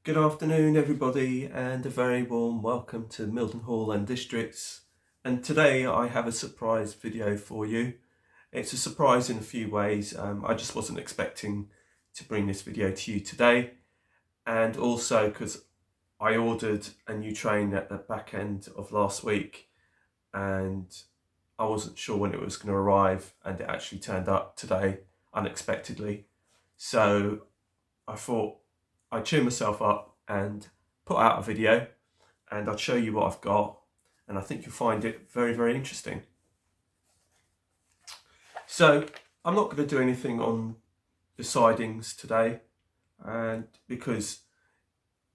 Good afternoon everybody, and a very warm welcome to Mildenhall and Districts. And today I have a surprise video for you. It's a surprise in a few ways. I just wasn't expecting to bring this video to you today, and also because I ordered a new train at the back end of last week and I wasn't sure when it was going to arrive, and it actually turned up today unexpectedly. So I thought I'd cheer myself up and put out a video, and I'll show you what I've got, and I think you'll find it very, very interesting. So I'm not going to do anything on the sidings today, and because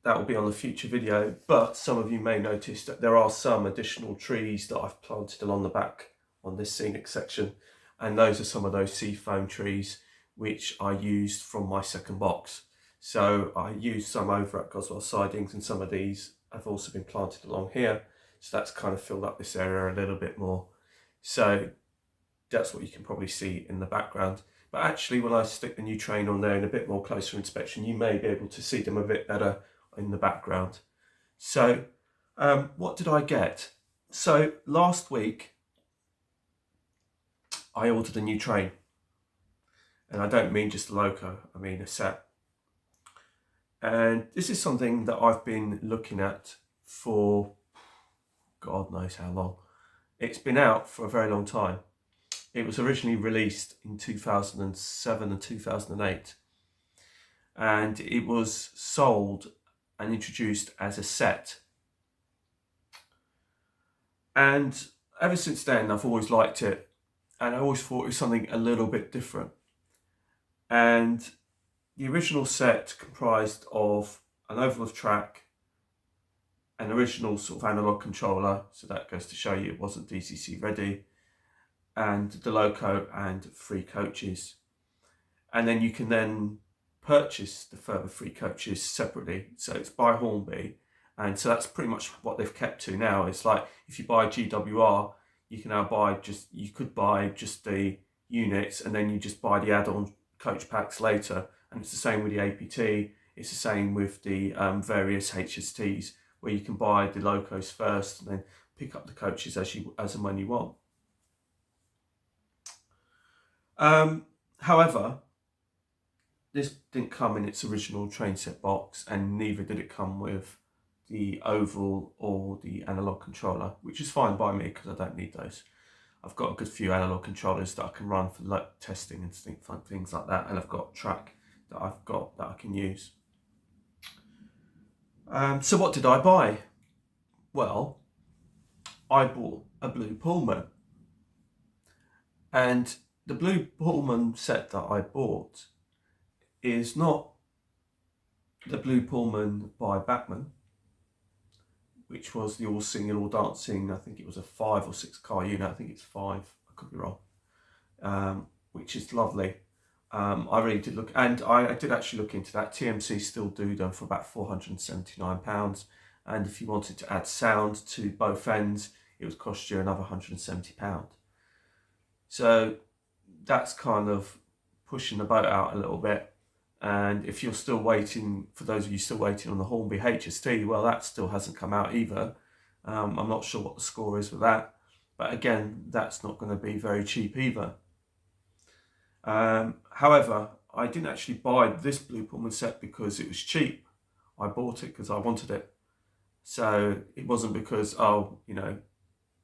that will be on a future video, but some of you may notice that there are some additional trees that I've planted along the back on this scenic section, and those are some of those seafoam trees which I used from my second box. So I used some over at Goswell Sidings, and some of these have also been planted along here. So that's kind of filled up this area a little bit more. So that's what you can probably see in the background. But actually, when I stick the new train on there in a bit more closer inspection, you may be able to see them a bit better in the background. So what did I get? So last week, I ordered a new train. And I don't mean just a loco, I mean a set. And this is something that I've been looking at for God knows how long. It's been out for a very long time. It was originally released in 2007 and 2008. And it was sold and introduced as a set. And ever since then, I've always liked it. And I always thought it was something a little bit different. And the original set comprised of an oval of track, an original sort of analog controller, so that goes to show you it wasn't DCC ready, and the loco and 3 coaches. And then you can then purchase the further 3 coaches separately. So it's by Hornbytts, and so that's pretty much what they've kept to now. It's like if you buy GWR, you can now you could buy just the units, and then you just buy the add-on coach packs later. And it's the same with the APT, it's the same with the various HSTs, where you can buy the locos first and then pick up the coaches as and when you want. However, this didn't come in its original train set box, and neither did it come with the oval or the analog controller, which is fine by me because I don't need those. I've got a good few analog controllers that I can run for testing and things like that, and I've got track that I've got that I can use. So what did I buy? Well, I bought a blue Pullman, and the blue Pullman set that I bought is not the blue Pullman by Bachmann, which was the all singing, all dancing. I think it was a 5 or 6 car unit. I think it's 5. I could be wrong. Which is lovely. I really did look, and I did actually look into that. TMC still do them for about £479, and if you wanted to add sound to both ends, it would cost you another £170. So that's kind of pushing the boat out a little bit. And if you're still waiting, for those of you still waiting on the Hornby HST, well, that still hasn't come out either. I'm not sure what the score is with that, but again, that's not going to be very cheap either. However, I didn't actually buy this blue Pullman set because it was cheap. I bought it because I wanted it. So it wasn't because, oh, you know,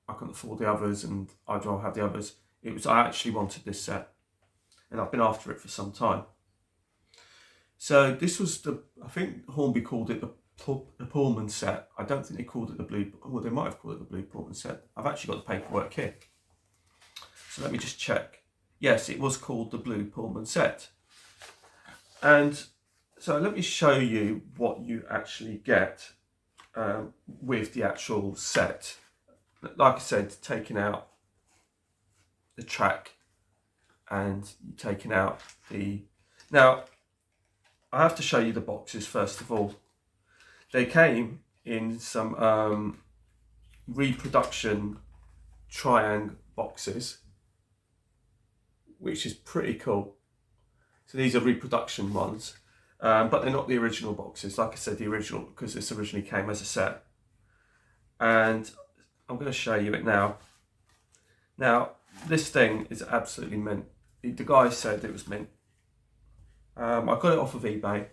I couldn't afford the others and I'd rather have the others. It was, I actually wanted this set, and I've been after it for some time. So this was I think Hornby called it the Pullman set. I don't think they called it the blue, well, they might have called it the blue Pullman set. I've actually got the paperwork here. So let me just check. Yes, it was called the blue Pullman set. And so let me show you what you actually get with the actual set. Like I said, taking out the track and taking out the... Now, I have to show you the boxes first of all. They came in some reproduction triangle boxes, which is pretty cool. So these are reproduction ones. but they're not the original boxes. Like I said, the original, because this originally came as a set. And I'm going to show you it now. Now, this thing is absolutely mint. The guy said it was mint. I got it off of eBay.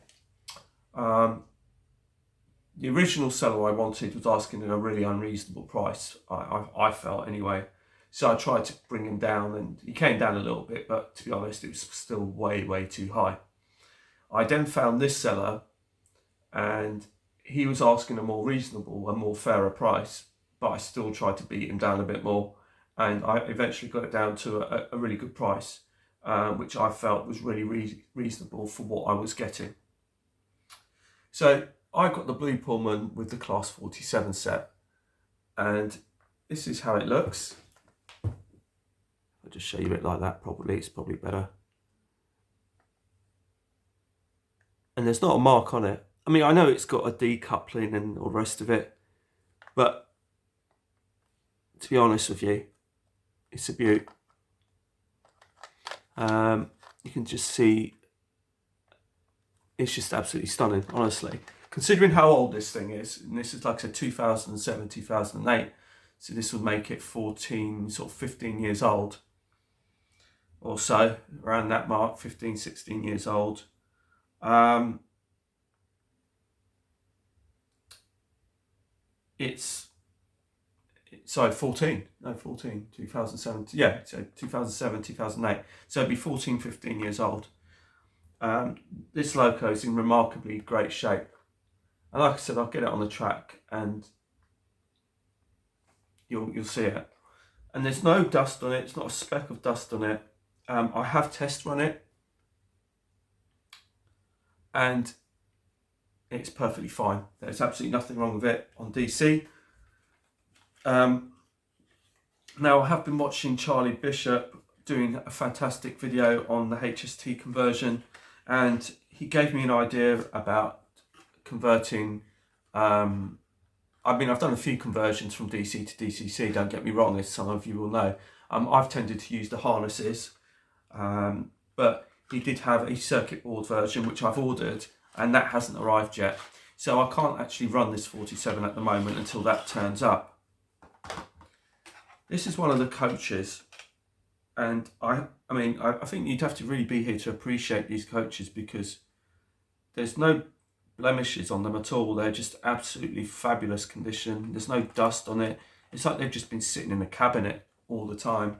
The original seller I wanted was asking at a really unreasonable price, I felt anyway. So I tried to bring him down, and he came down a little bit, but to be honest, it was still way, way too high. I then found this seller, and he was asking a more reasonable and more fairer price, but I still tried to beat him down a bit more, and I eventually got it down to a really good price, which I felt was really reasonable for what I was getting. So I got the blue Pullman with the Class 47 set, and this is how it looks. I'll just show you it like that, it's probably better. And there's not a mark on it. I mean, I know it's got a decoupling and all the rest of it, but to be honest with you, it's a beaut. You can just see, it's just absolutely stunning, honestly. Considering how old this thing is, and this is like I said, 2007, 2008, so this would make it 14, sort of 15 years old or so, around that mark, 15, 16 years old. Sorry, 14, 2007, yeah, so 2007, 2008, so it'd be 14, 15 years old. This loco is in remarkably great shape, and like I said, I'll get it on the track and you'll see it. And there's no dust on it, it's not a speck of dust on it. I have test run it, and it's perfectly fine. There's absolutely nothing wrong with it on DC. Now, I have been watching Charlie Bishop doing a fantastic video on the HST conversion, and he gave me an idea about converting. I mean, I've done a few conversions from DC to DCC, don't get me wrong, as some of you will know. I've tended to use the harnesses, but he did have a circuit board version, which I've ordered, and that hasn't arrived yet. So I can't actually run this 47 at the moment until that turns up. This is one of the coaches, and I think you'd have to really be here to appreciate these coaches, because there's no blemishes on them at all. They're just absolutely fabulous condition. There's no dust on it. It's like they've just been sitting in a cabinet all the time.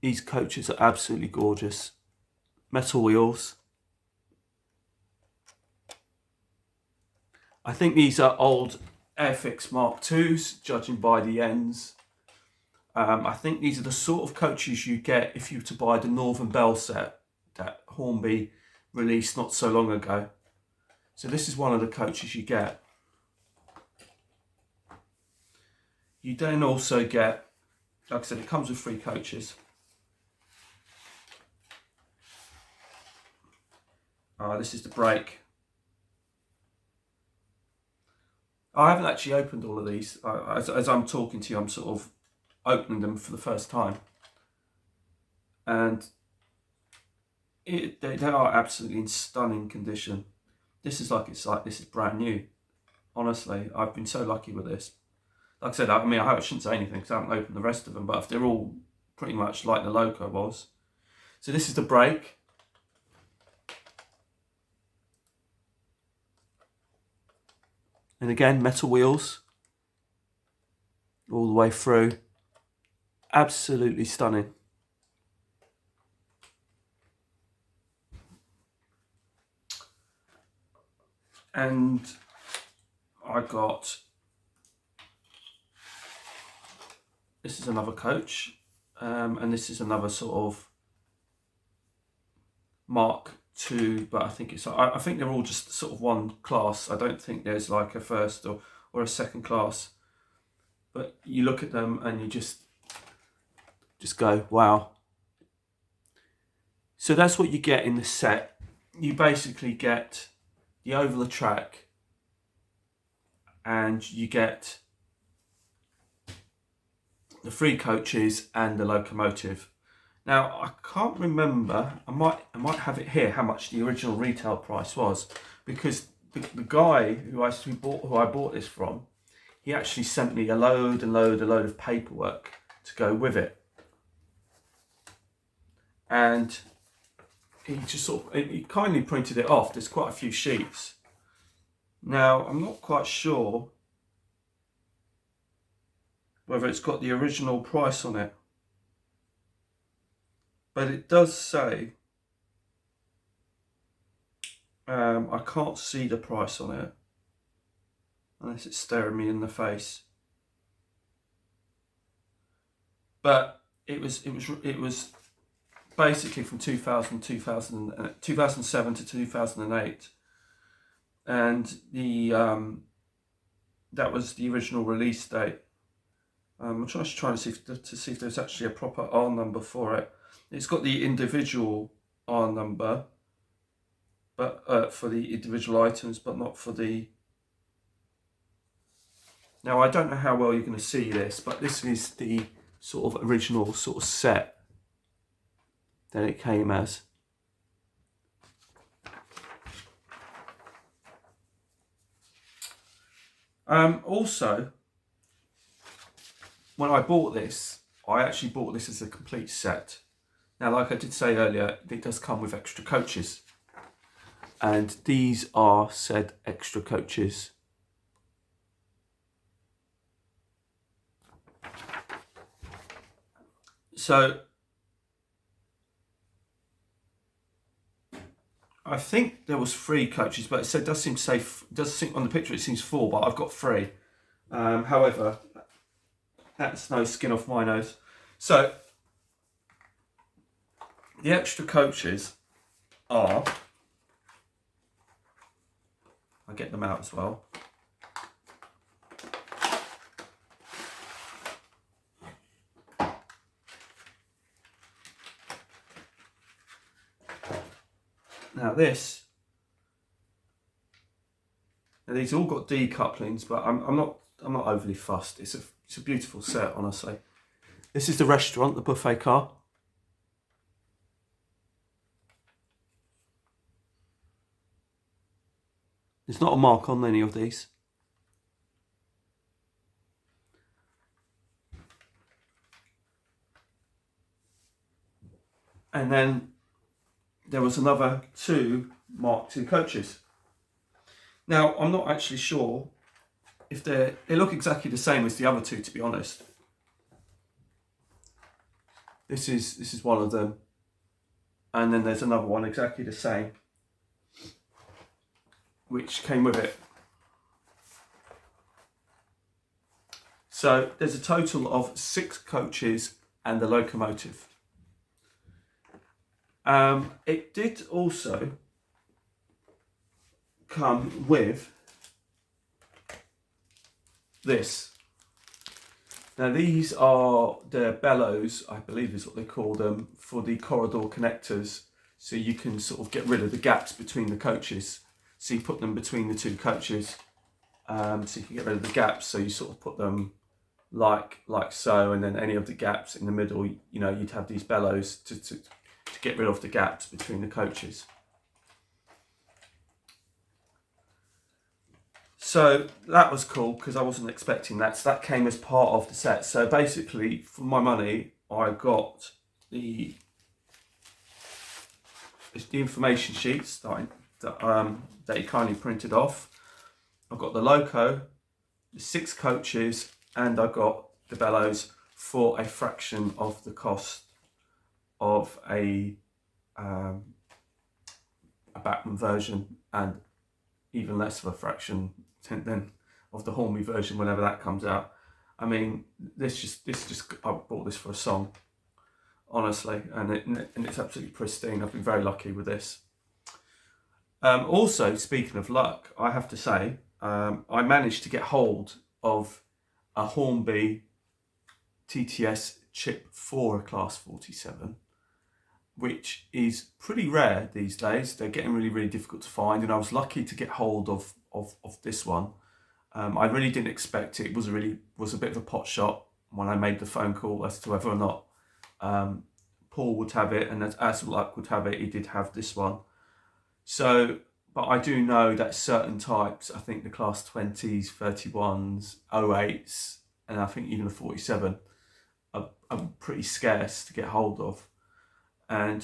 These coaches are absolutely gorgeous. Metal wheels. I think these are old Airfix Mark IIs, judging by the ends. I think these are the sort of coaches you get if you were to buy the Northern Bell set that Hornby released not so long ago. So this is one of the coaches you get. You then also get, like I said, it comes with 3 coaches. This is the brake. I haven't actually opened all of these. As I'm talking to you, I'm sort of opening them for the first time. And they are absolutely in stunning condition. This is brand new. Honestly, I've been so lucky with this. Like I said, I shouldn't say anything because I haven't opened the rest of them, but if they're all pretty much like the loco was. So this is the brake. And again, metal wheels all the way through. Absolutely stunning. And I got, this is another coach, and this is another sort of Mark II, but I think they're all just sort of one class. I don't think there's like a first or a second class, but you look at them and you just go, wow. So that's what you get in the set. You basically get the over the track, and you get the 3 coaches and the locomotive. Now I can't remember. I might have it here. How much the original retail price was, because the guy who I bought this from, he actually sent me a load of paperwork to go with it, and he just he kindly printed it off. There's quite a few sheets. Now I'm not quite sure whether it's got the original price on it, but it does say, I can't see the price on it unless it's staring me in the face, but it was basically from 2007 to 2008, and that was the original release date. I'm trying to see if there's actually a proper R number for it. It's got the individual R number, but for the individual items, but not for the. Now I don't know how well you're going to see this, but this is the sort of original sort of set that it came as. Also, when I bought this, I actually bought this as a complete set. Now, like I did say earlier, it does come with extra coaches, and these are said extra coaches. So I think there was 3 coaches, but it does seem on the picture it seems 4, but I've got 3. However, that's no skin off my nose. So the extra coaches are, I'll get them out as well. Now these all got D couplings, but I'm not overly fussed. It's a beautiful set, honestly. This is the restaurant, the buffet car. There's not a mark on any of these. And then there was another 2 Mark II coaches. Now, I'm not actually sure if they look exactly the same as the other 2, to be honest. This is one of them. And then there's another one exactly the same, which came with it. So there's a total of 6 coaches and the locomotive. It did also come with this. Now these are the bellows, I believe is what they call them, for the corridor connectors, so you can sort of get rid of the gaps between the coaches. So you put them between the 2 coaches, so you can get rid of the gaps, so you sort of put them like so, and then any of the gaps in the middle, you know, you'd have these bellows to get rid of the gaps between the coaches. So that was cool because I wasn't expecting that. So that came as part of the set. So basically, for my money, I got the information sheets that he kindly printed off. I got the loco, the 6 coaches, and I got the bellows for a fraction of the cost of a Bachmann version, and even less of a fraction than of the Hornby version whenever that comes out. I mean, this just I bought this for a song, honestly, and it's absolutely pristine. I've been very lucky with this. Also, speaking of luck, I have to say, I managed to get hold of a Hornby TTS chip for a Class 47, which is pretty rare these days. They're getting really difficult to find, and I was lucky to get hold of this one. I really didn't expect it. It was a bit of a pot shot when I made the phone call as to whether or not Paul would have it, and as luck would have it, he did have this one. So, but I do know that certain types, I think the class 20s, 31s, 08s, and I think even the 47 are pretty scarce to get hold of. And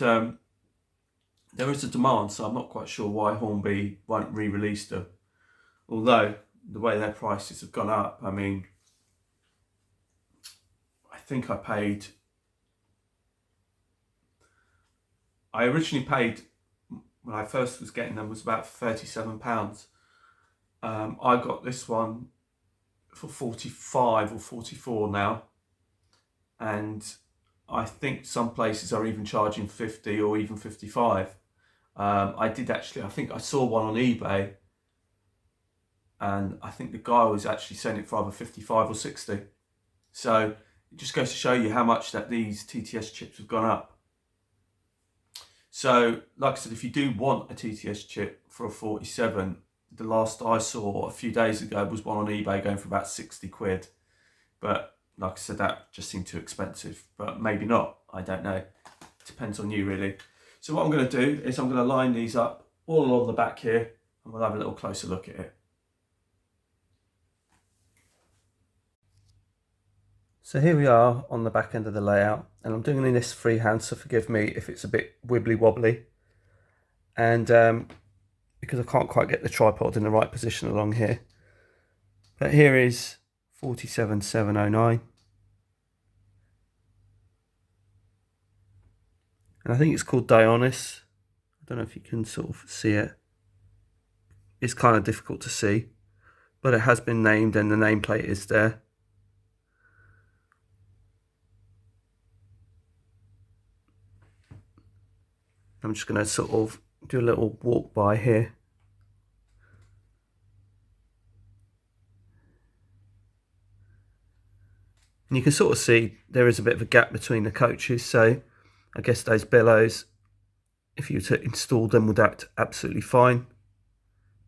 there is a demand, so I'm not quite sure why Hornby won't re-release them. Although, the way their prices have gone up, I mean, I think I originally paid, when I first was getting them, was about £37. I got this one for 45 or 44 now, and I think some places are even charging 50 or even 55. I think I saw one on eBay, and I think the guy was actually selling it for either 55 or 60. So it just goes to show you how much that these TTS chips have gone up. So, like I said, if you do want a TTS chip for a 47, the last I saw a few days ago was one on eBay going for about 60 quid. But like I said, that just seemed too expensive. But maybe not, I don't know. Depends on you, really. So what I'm going to do is I'm going to line these up all along the back here, and we'll have a little closer look at it. So here we are on the back end of the layout, and I'm doing this freehand, so forgive me if it's a bit wibbly wobbly. And because I can't quite get the tripod in the right position along here. But here is 47709. And I think it's called Dionis. I don't know if you can sort of see it. It's kind of difficult to see, but it has been named and the nameplate is there. I'm just going to sort of do a little walk by here. And you can sort of see there is a bit of a gap between the coaches, so I guess those bellows, if you were to install them, would act absolutely fine.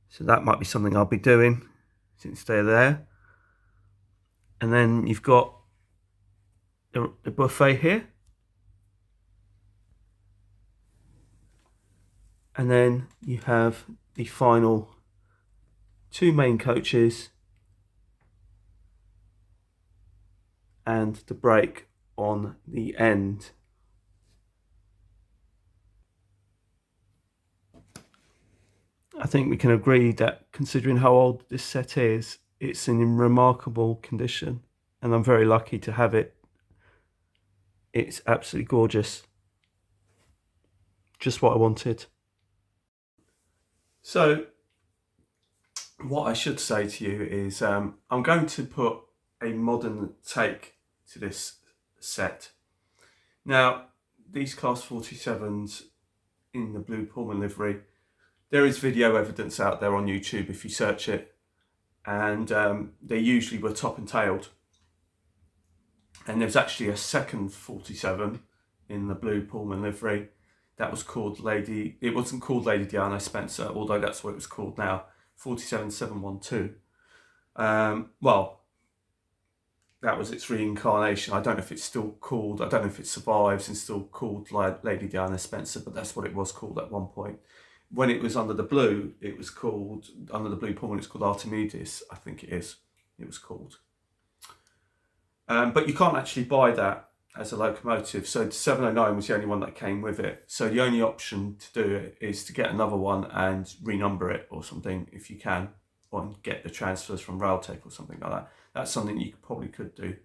So that might be something I'll be doing since they're there. And then you've got the buffet here. And then you have the final two main coaches and the brake on the end. I think we can agree that considering how old this set is, it's in remarkable condition, and I'm very lucky to have it. It's absolutely gorgeous. Just what I wanted. So what I should say to you is I'm going to put a modern take to this set. Now, these class 47s in the blue Pullman livery, there is video evidence out there on YouTube if you search it, and they usually were top and tailed. And there's actually a second 47 in the blue Pullman livery that was called it wasn't called Lady Diana Spencer, although that's what it was called now, 47712. Well, that was its reincarnation. I don't know if it's still called, I don't know if it survives and still called Lady Diana Spencer, but that's what it was called at one point. When it was under the blue, it was called, under the blue Pullman, it's called Archimedes, I think it was called. But you can't actually buy that as a locomotive. So the 709 was the only one that came with it. So the only option to do it is to get another one and renumber it or something if you can, or get the transfers from Railtech or something like that. That's something you probably could do.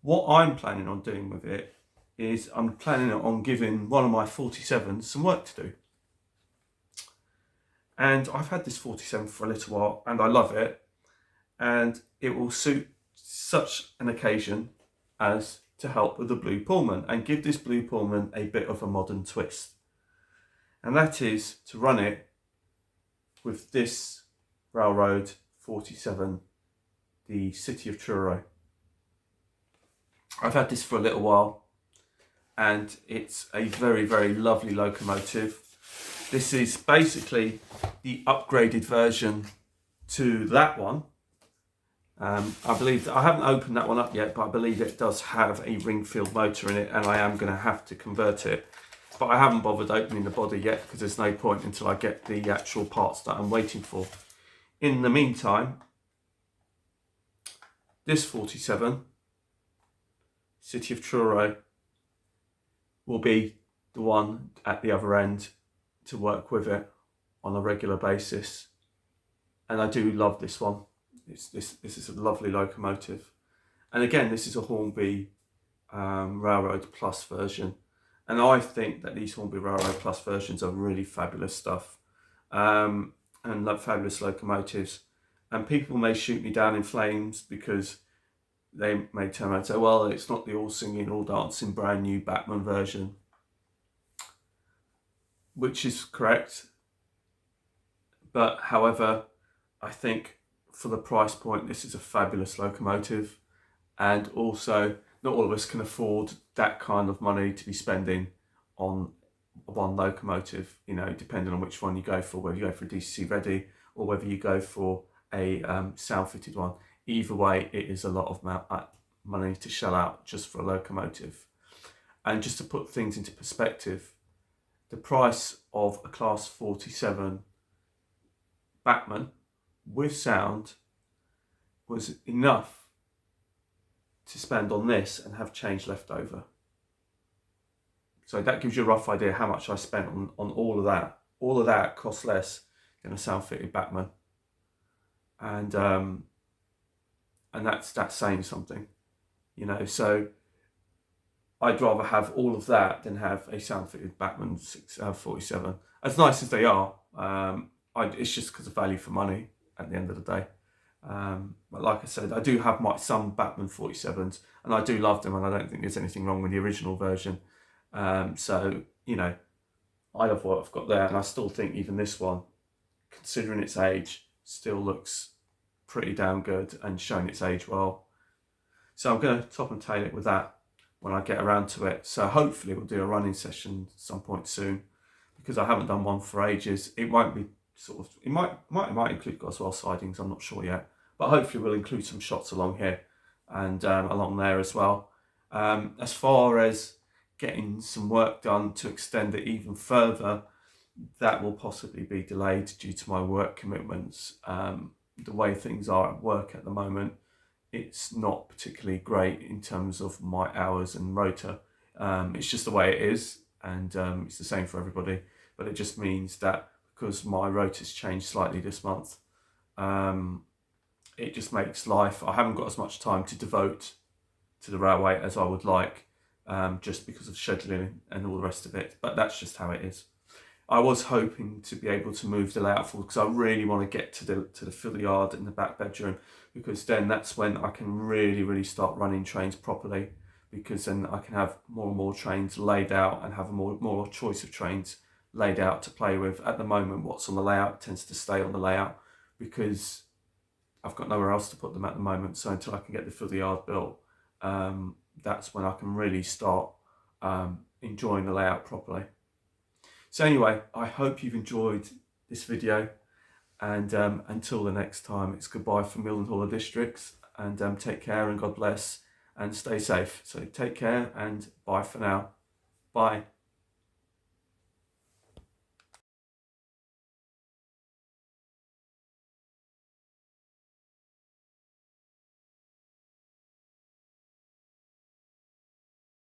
What I'm planning on doing with it is I'm planning on giving one of my 47s some work to do. And I've had this 47 for a little while and I love it, and it will suit such an occasion as to help with the blue Pullman and give this blue Pullman a bit of a modern twist. And that is to run it with this Railroad 47, the City of Truro. I've had this for a little while and it's a very, very lovely locomotive. This is basically the upgraded version to that one, I believe I haven't opened that one up yet, but I believe it does have a ring-filled motor in it, and I am going to have to convert it. But I haven't bothered opening the body yet because there's no point until I get the actual parts that I'm waiting for. In the meantime, this 47, City of Truro, will be the one at the other end to work with it on a regular basis. And I do love this one. This is a lovely locomotive. And again, this is a Hornby Railroad Plus version. And I think that these Hornby Railroad Plus versions are really fabulous stuff. And fabulous locomotives. And people may shoot me down in flames because they may turn around and say, well, it's not the all singing, all dancing brand new Bachmann version. Which is correct. But however, I think for the price point, this is a fabulous locomotive. And also, not all of us can afford that kind of money to be spending on one locomotive, you know, depending on which one you go for, whether you go for a DCC ready or whether you go for a sound fitted one. Either way, it is a lot of money to shell out just for a locomotive. And just to put things into perspective, the price of a Class 47 Bachmann with sound was enough to spend on this and have change left over. So that gives you a rough idea how much I spent on all of that. All of that costs less than a sound fitted Bachmann. And that's saying something, you know. So I'd rather have all of that than have a sound fitted Bachmann 47. As nice as they are, it's just because of value for money at the end of the day. But like I said, I do have some Bachmann 47s and I do love them, and I don't think there's anything wrong with the original version. So, you know, I love what I've got there, and I still think even this one, considering its age, still looks pretty damn good and showing its age well. So I'm going to top and tail it with that when I get around to it. So hopefully we'll do a running session some point soon, because I haven't done one for ages. It won't be it might include Goswell sidings, I'm not sure yet, but hopefully we'll include some shots along here and along there as well. As far as getting some work done to extend it even further, that will possibly be delayed due to my work commitments. The way things are at work at the moment, it's not particularly great in terms of my hours and rota. It's just the way it is, and it's the same for everybody, but it just means that because my rota's changed slightly this month, it just makes life, I haven't got as much time to devote to the railway as I would like, just because of scheduling and all the rest of it, but that's just how it is. I was hoping to be able to move the layout forward because I really want to get to the fill yard in the back bedroom, because then that's when I can really start running trains properly, because then I can have more and more trains laid out and have a more choice of trains laid out to play with. At the moment, what's on the layout tends to stay on the layout because I've got nowhere else to put them at the moment. So until I can get the fill yard built, that's when I can really start enjoying the layout properly. So anyway, I hope you've enjoyed this video, and until the next time, it's goodbye from Mildenhall Districts, and take care and God bless and stay safe. So take care and bye for now. Bye.